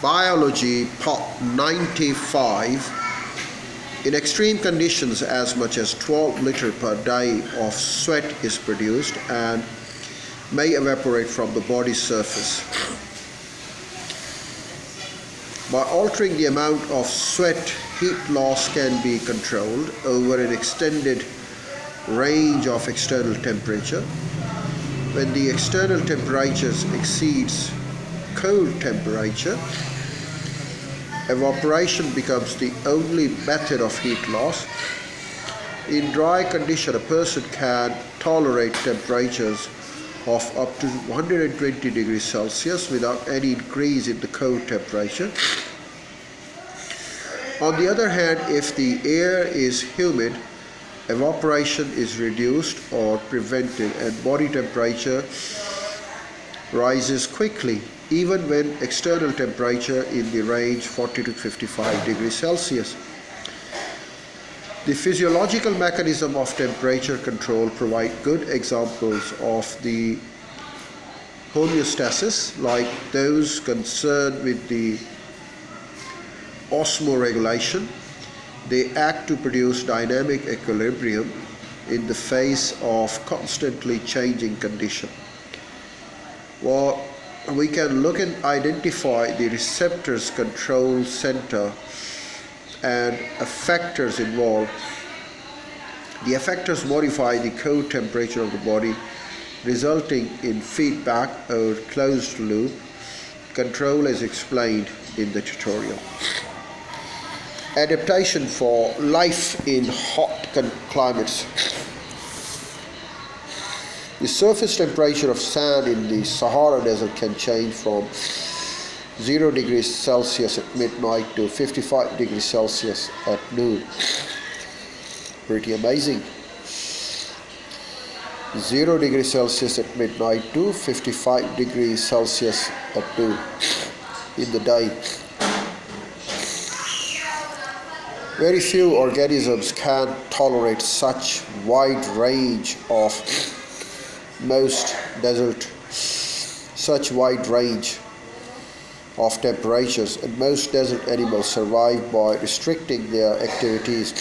Biology Part 95. In extreme conditions, as much as 12 liters per day of sweat is produced and may evaporate from the body's surface. By altering the amount of sweat, heat loss can be controlled over an extended range of external temperature. When the external temperature exceeds cold temperature, evaporation becomes the only method of heat loss. In dry condition, a person can tolerate temperatures of up to 120 degrees Celsius without any increase in the cold temperature. On the other hand, if the air is humid, evaporation is reduced or prevented and body temperature rises quickly, even when external temperature in the range 40 to 55 degrees Celsius. The physiological mechanism of temperature control provide good examples of the homeostasis, like those concerned with the osmoregulation. They act to produce dynamic equilibrium in the face of constantly changing condition. Well, we can look and identify the receptors, control center, and effectors involved. The effectors modify the cold temperature of the body, resulting in feedback or closed loop control as explained in the tutorial. Adaptation for life in hot climates. The surface temperature of sand in the Sahara Desert can change from 0 degrees Celsius at midnight to 55 degrees Celsius at noon. Pretty amazing. 0 degrees Celsius at midnight to 55 degrees Celsius at noon in the day. Very few organisms can tolerate such wide range of temperatures, and most desert animals survive by restricting their activities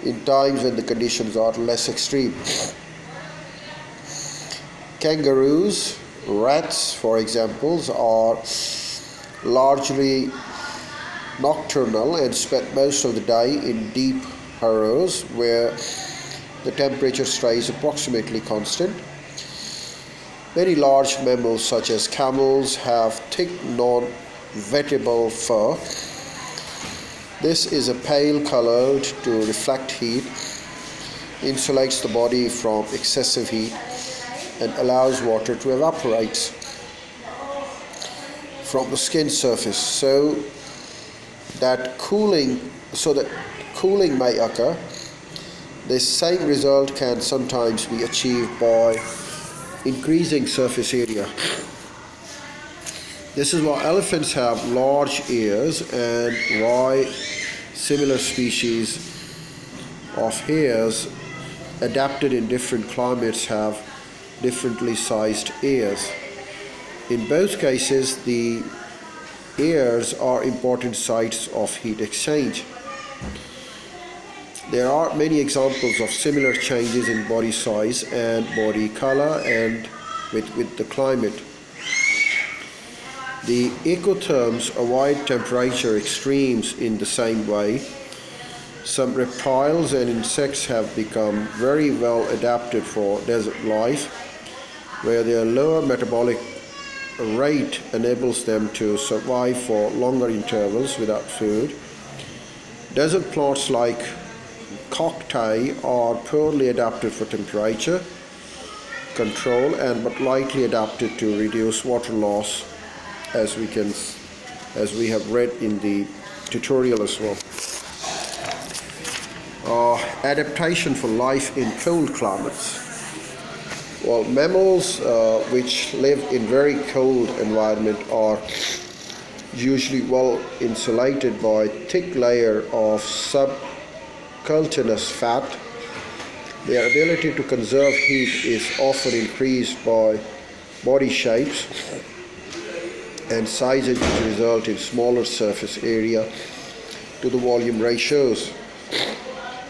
in times when the conditions are less extreme. Kangaroos, rats, for example, are largely nocturnal and spend most of the day in deep burrows where the temperature stays approximately constant. Many large mammals such as camels have thick non-vegetable fur. This is a pale colored to reflect heat, insulates the body from excessive heat, and allows water to evaporate from the skin surface so that cooling may occur. This same result can sometimes be achieved by increasing surface area. This is why elephants have large ears and why similar species of hares adapted in different climates have differently sized ears. In both cases, the ears are important sites of heat exchange. There are many examples of similar changes in body size and body color and with the climate. The ectotherms avoid temperature extremes in the same way. Some reptiles and insects have become very well adapted for desert life, where their lower metabolic rate enables them to survive for longer intervals without food. Desert plants like cacti are poorly adapted for temperature control and but lightly adapted to reduce water loss, as we have read in the tutorial as well. Adaptation for life in cold climates. Well, mammals which live in very cold environment are usually well insulated by thick layer of subcutaneous fat. Their ability to conserve heat is often increased by body shapes and sizes which result in smaller surface area to the volume ratios.